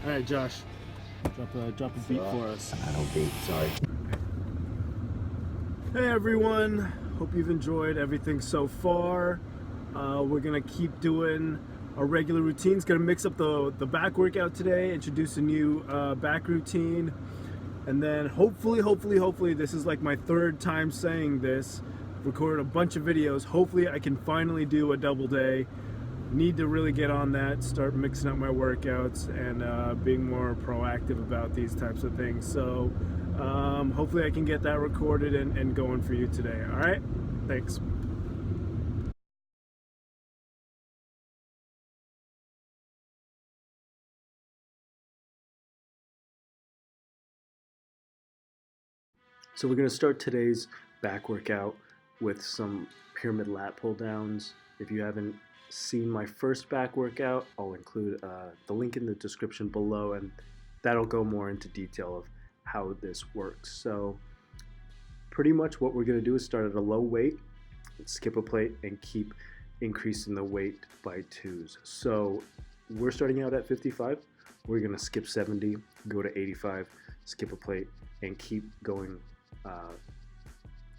All right, Josh, drop a beat for us. I don't beat, sorry. Hey everyone, hope you've enjoyed everything so far. We're gonna keep doing our regular routines. Gonna mix up the back workout today, introduce a new back routine, and then hopefully, this is like my third time saying this. Recorded a bunch of videos. Hopefully I can finally do a double day. Need to really get on that, start mixing up my workouts and being more proactive about these types of things. So hopefully I can get that recorded and going for you today. All right, thanks. So we're going to start today's back workout with some pyramid lat pull downs. If you haven't seen my first back workout, I'll include the link in the description below, and that'll go more into detail of how this works. So pretty much what we're going to do is start at a low weight, skip a plate, and keep increasing the weight by twos. So we're starting out at 55. We're going to skip 70, go to 85, skip a plate, and keep going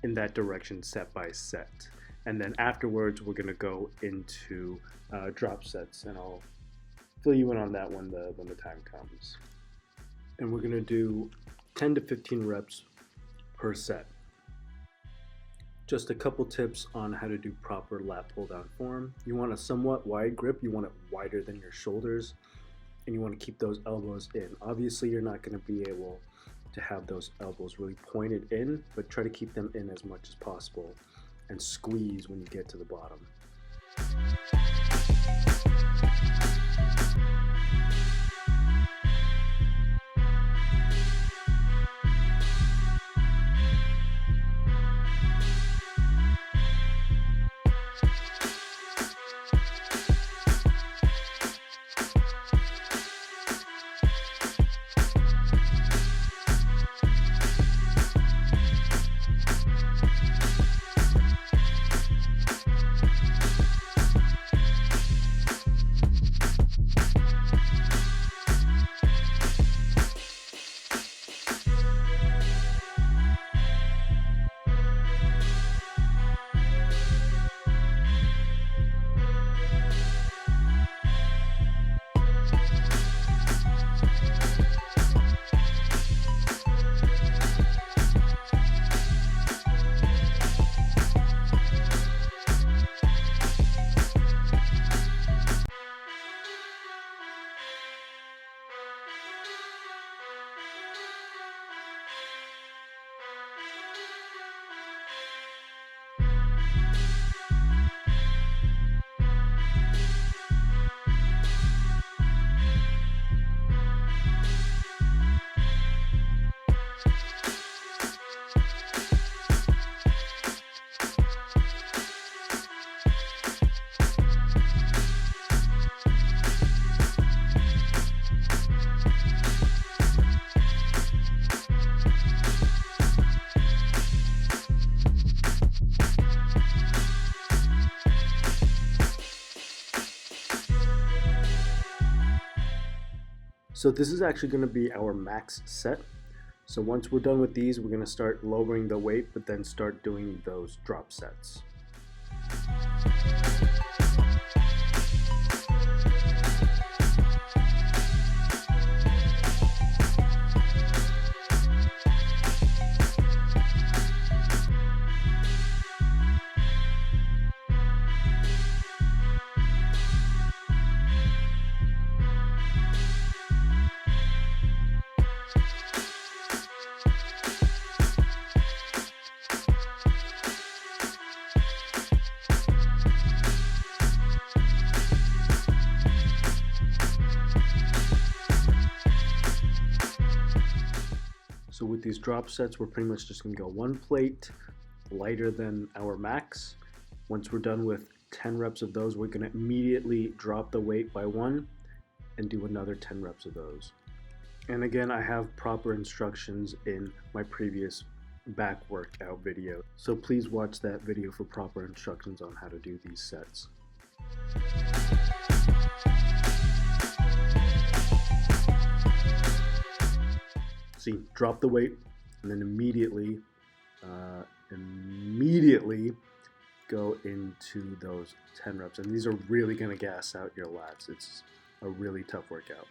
in that direction set by set. And then afterwards we're going to go into drop sets, and I'll fill you in on that when the time comes. And we're going to do 10 to 15 reps per set. Just a couple tips on how to do proper lat pull down form. You want a somewhat wide grip, you want it wider than your shoulders, and you want to keep those elbows in. Obviously you're not going to be able to have those elbows really pointed in, but try to keep them in as much as possible and squeeze when you get to the bottom. So this is actually going to be our max set. So once we're done with these, we're going to start lowering the weight, but then start doing those drop sets. So with these drop sets, we're pretty much just going to go one plate lighter than our max. Once we're done with 10 reps of those, we're going to immediately drop the weight by one and do another 10 reps of those. And again, I have proper instructions in my previous back workout video, so please watch that video for proper instructions on how to do these sets. See, drop the weight, and then immediately go into those 10 reps. And these are really going to gas out your lats. It's a really tough workout.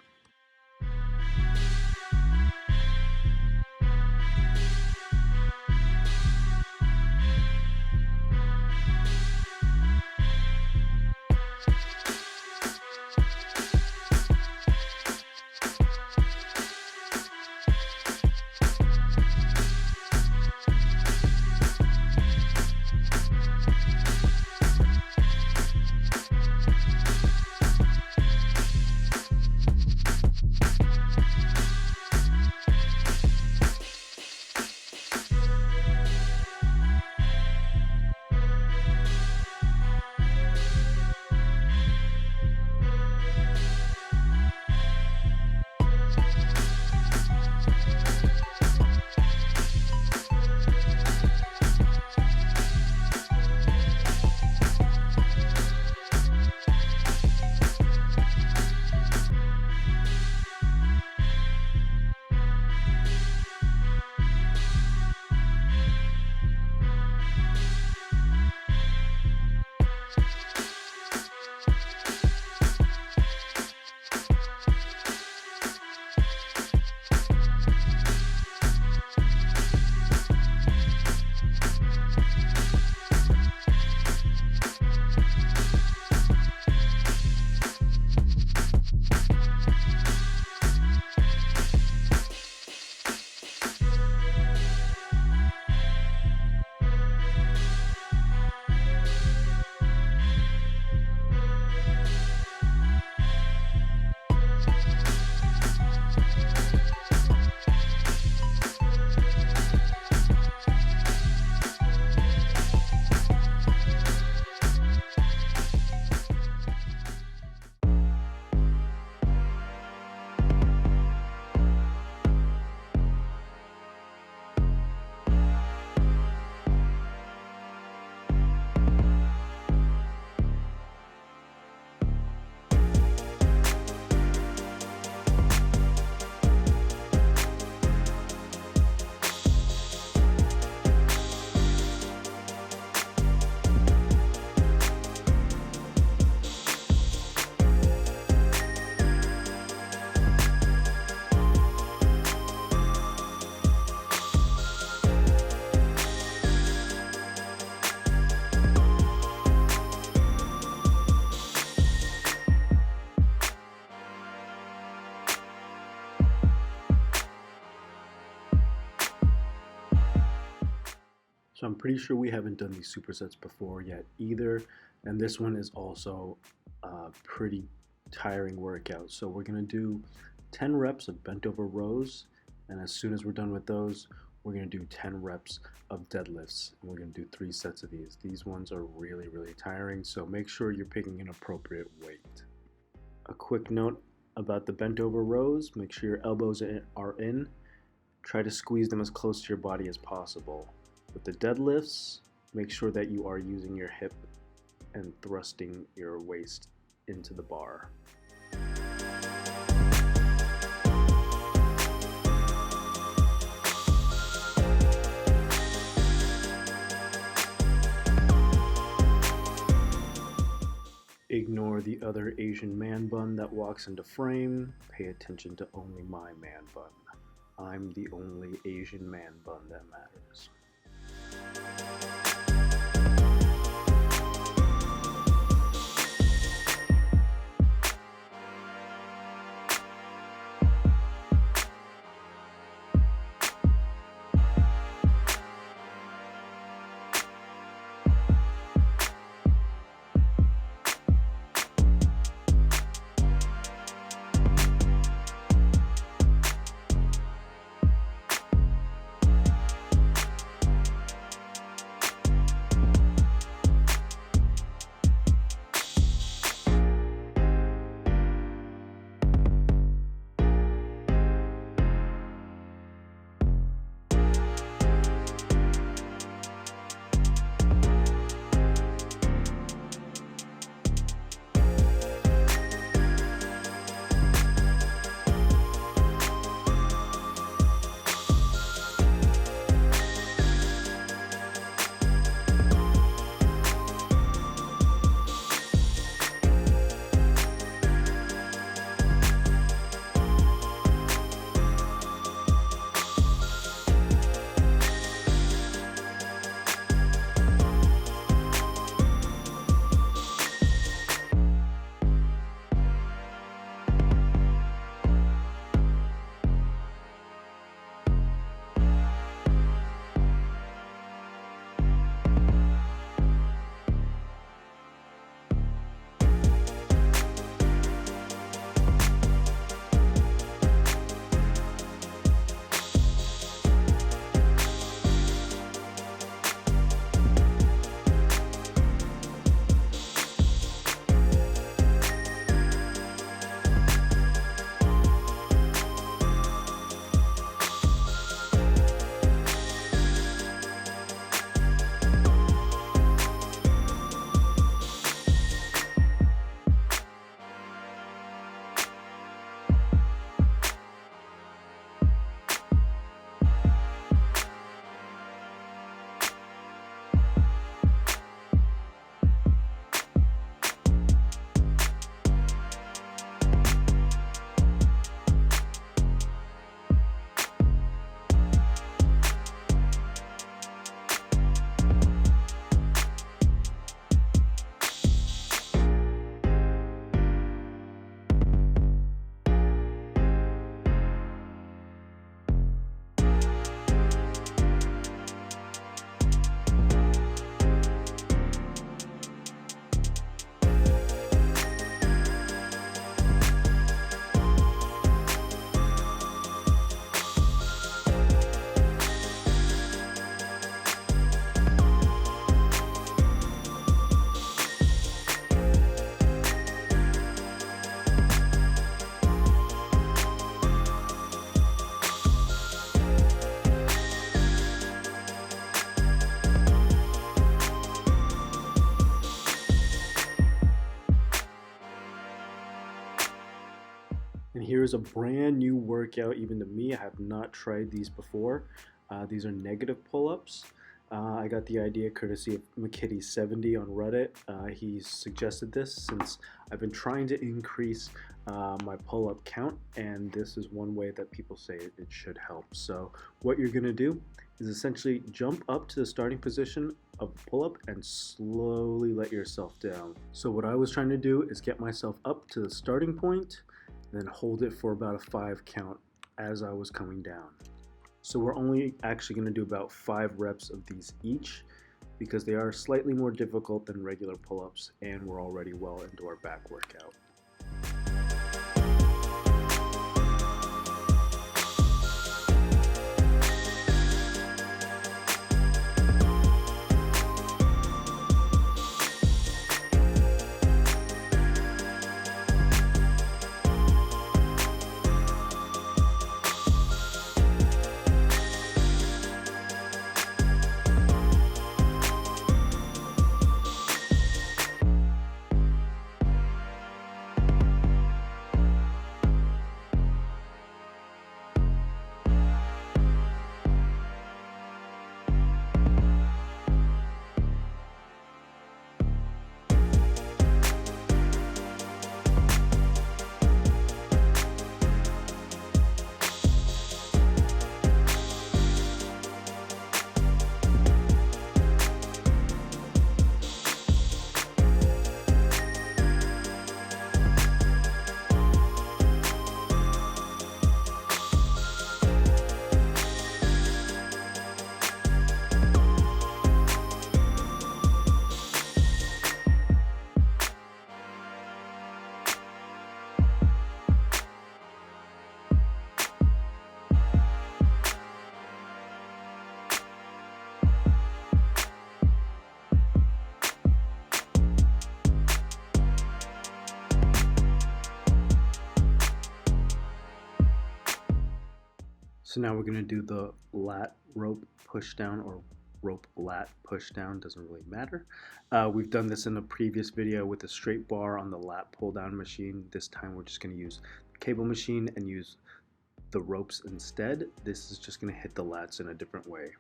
So I'm pretty sure we haven't done these supersets before yet either, and this one is also a pretty tiring workout. So we're going to do 10 reps of bent over rows, and as soon as we're done with those, we're going to do 10 reps of deadlifts, and we're going to do 3 sets of these. These ones are really, really tiring, so make sure you're picking an appropriate weight. A quick note about the bent over rows: make sure your elbows are in. Try to squeeze them as close to your body as possible. With the deadlifts, make sure that you are using your hip and thrusting your waist into the bar. Ignore the other Asian man bun that walks into frame. Pay attention to only my man bun. I'm the only Asian man bun that matters. here's a brand new workout even to me. I have not tried these before. These are negative pull-ups. I got the idea courtesy of McKitty70 on Reddit. He suggested this since I've been trying to increase my pull-up count, and this is one way that people say it should help. So what you're gonna do is essentially jump up to the starting position of the pull-up and slowly let yourself down. So what I was trying to do is get myself up to the starting point, then hold it for about a 5 count as I was coming down. So we're only actually going to do about 5 reps of these each because they are slightly more difficult than regular pull-ups, and we're already well into our back workout. So now we're going to do the lat rope pushdown, or rope lat pushdown, doesn't really matter. We've done this in a previous video with a straight bar on the lat pull down machine. This time we're just going to use the cable machine and use the ropes instead. This is just going to hit the lats in a different way.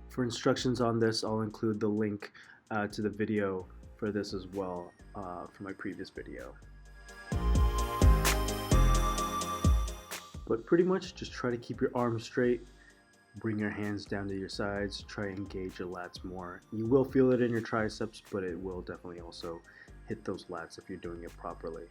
For instructions on this, I'll include the link to the video for this as well from my previous video. But pretty much just try to keep your arms straight, bring your hands down to your sides, try and engage your lats more. You will feel it in your triceps, but it will definitely also hit those lats if you're doing it properly.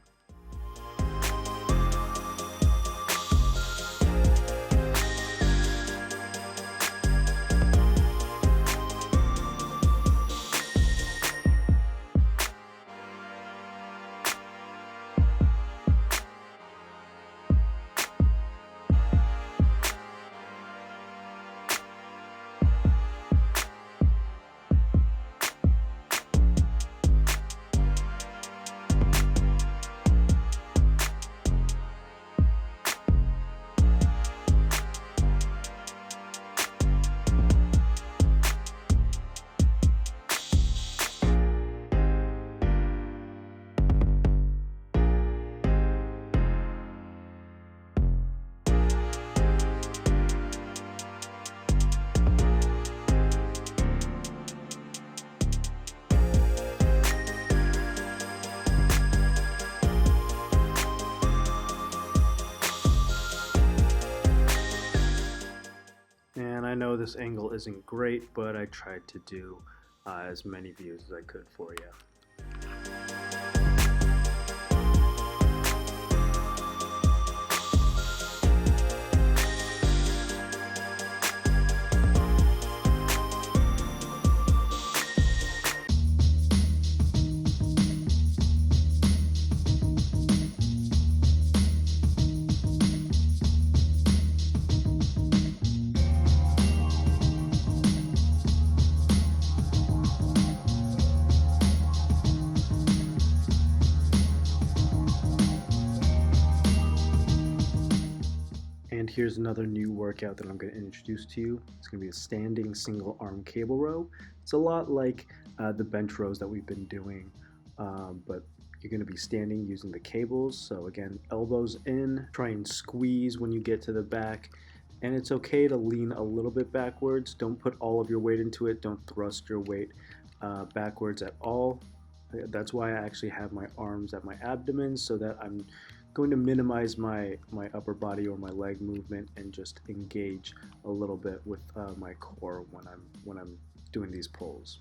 I know this angle isn't great, but I tried to do as many views as I could for you. And here's another new workout that I'm going to introduce to you. It's going to be a standing single arm cable row. It's a lot like the bench rows that we've been doing, but You're going to be standing using the cables. So again, elbows in, try and squeeze when you get to the back. And it's okay to lean a little bit backwards. Don't put all of your weight into it. Don't thrust your weight backwards at all. That's why I actually have my arms at my abdomen, so that I'm going to minimize my upper body or my leg movement and just engage a little bit with my core when I'm doing these pulls.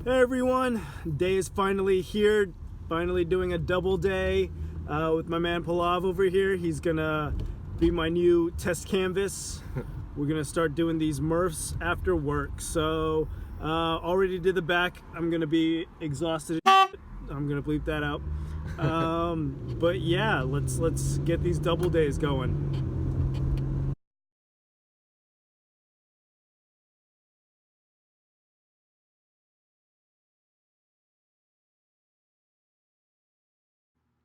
Hey everyone, day is finally here, finally doing a double day with my man Pulav over here. He's gonna be my new test canvas. We're gonna start doing these Murphs after work. So already did the back. I'm gonna be exhausted. I'm gonna bleep that out. But yeah, let's get these double days going.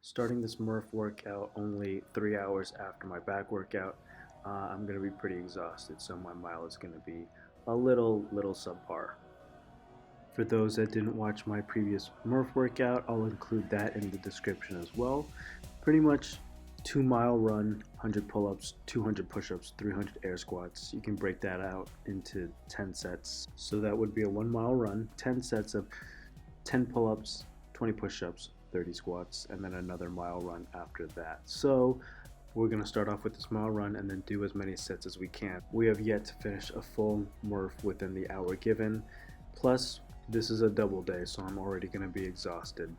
Starting this Murph workout only 3 hours after my back workout, I'm going to be pretty exhausted, so my mile is going to be a little subpar. For those that didn't watch my previous Murph workout, I'll include that in the description as well. Pretty much 2-mile run, 100 pull-ups, 200 push-ups, 300 air squats. You can break that out into 10 sets. So that would be a 1-mile run, 10 sets of 10 pull-ups, 20 push-ups, 30 squats, and then another mile run after that. So we're going to start off with this mile run and then do as many sets as we can. We have yet to finish a full Murph within the hour given. Plus, this is a double day, so I'm already going to be exhausted.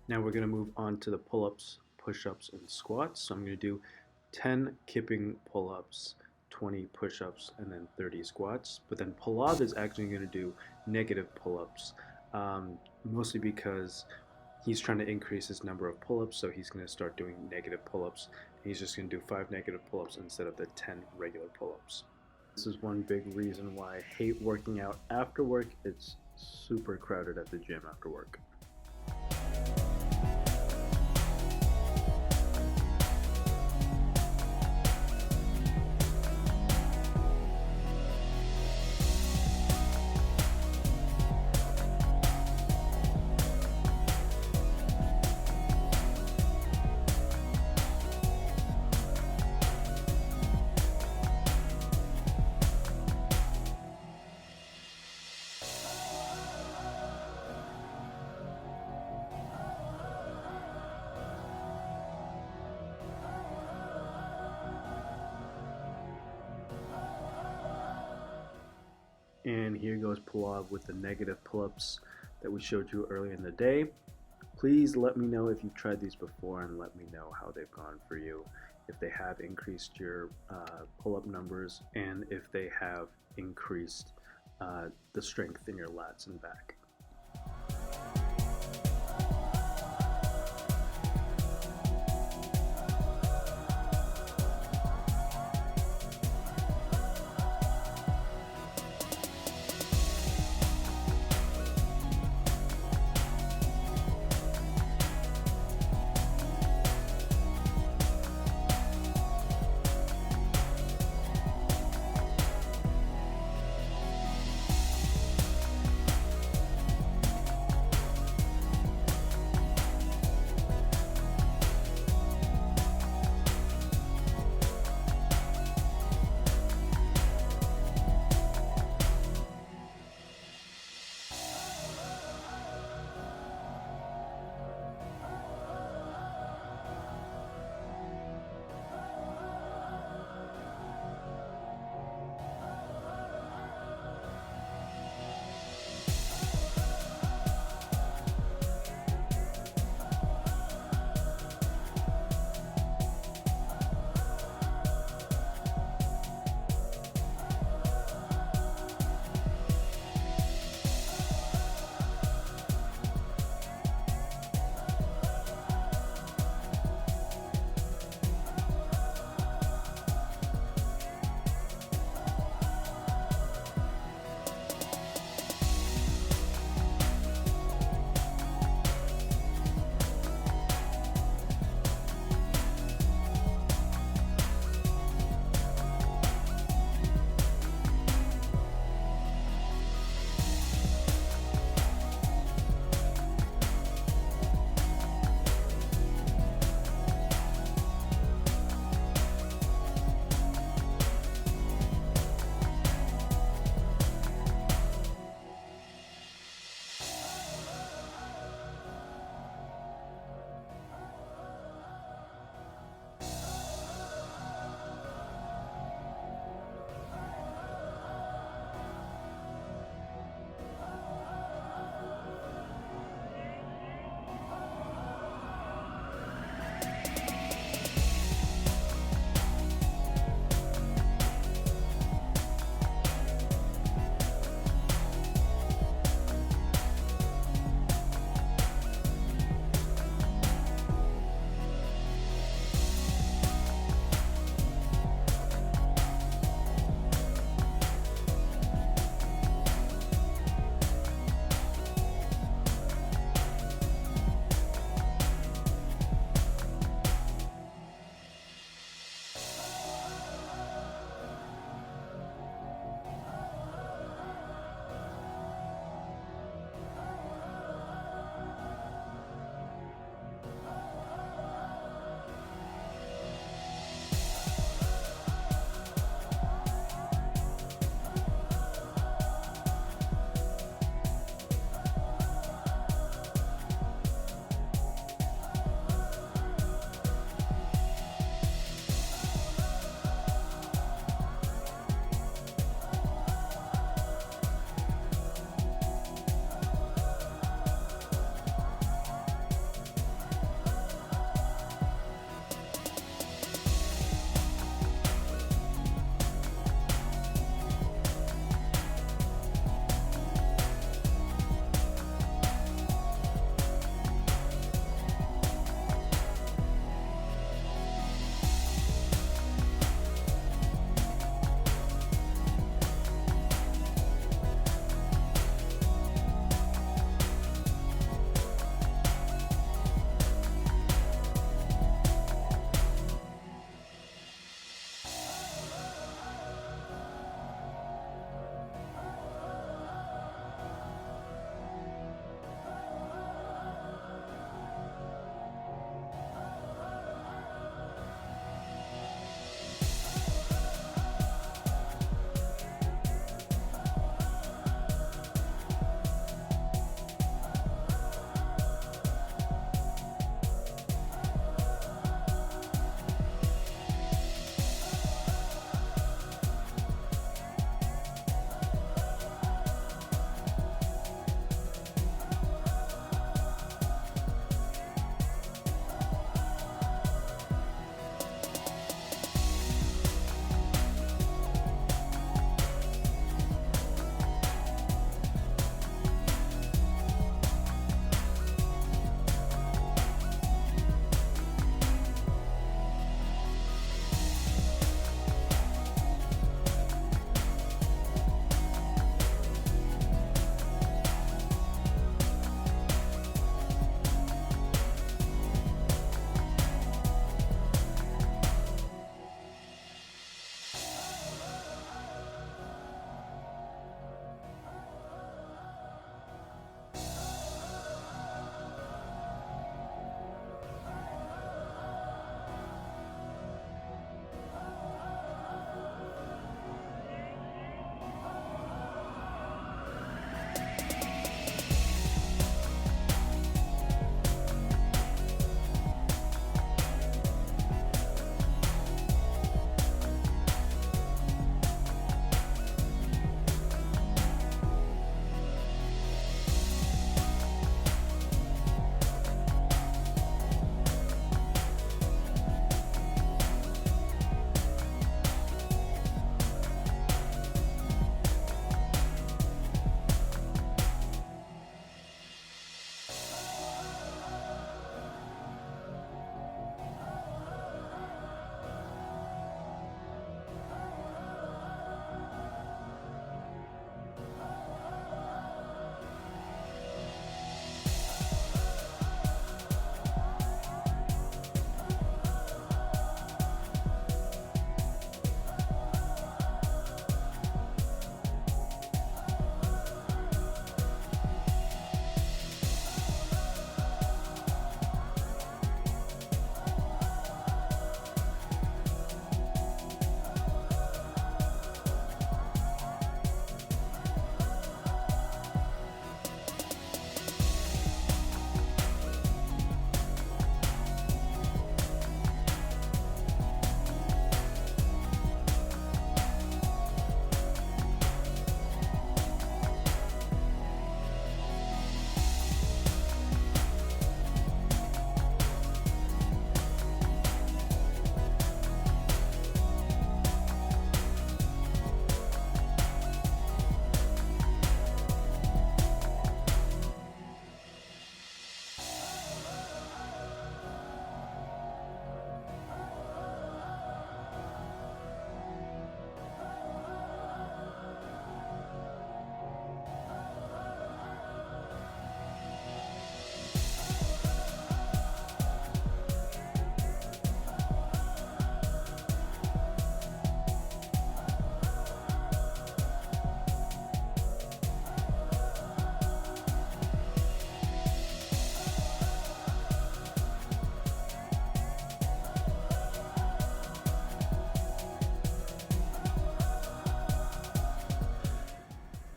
Now we're going to move on to the pull-ups, push-ups, and squats. So I'm going to do 10 kipping pull-ups, 20 push-ups, and then 30 squats. But then Pulav is actually going to do negative pull-ups, mostly because he's trying to increase his number of pull-ups, so he's going to start doing negative pull-ups. He's just going to do 5 negative pull-ups instead of the 10 regular pull-ups. This is one big reason why I hate working out after work. It's super crowded at the gym after work. And here goes Pulav with the negative pull-ups that we showed you earlier in the day. Please let me know if you've tried these before and let me know how they've gone for you, if they have increased your pull-up numbers and if they have increased the strength in your lats and back.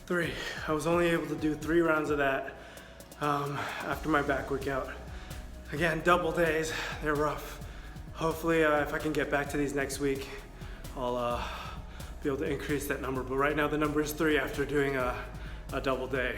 3. I was only able to do 3 rounds of that after my back workout. Again, double days, they're rough. Hopefully if I can get back to these next week, I'll be able to increase that number. But right now the number is 3 after doing a double day.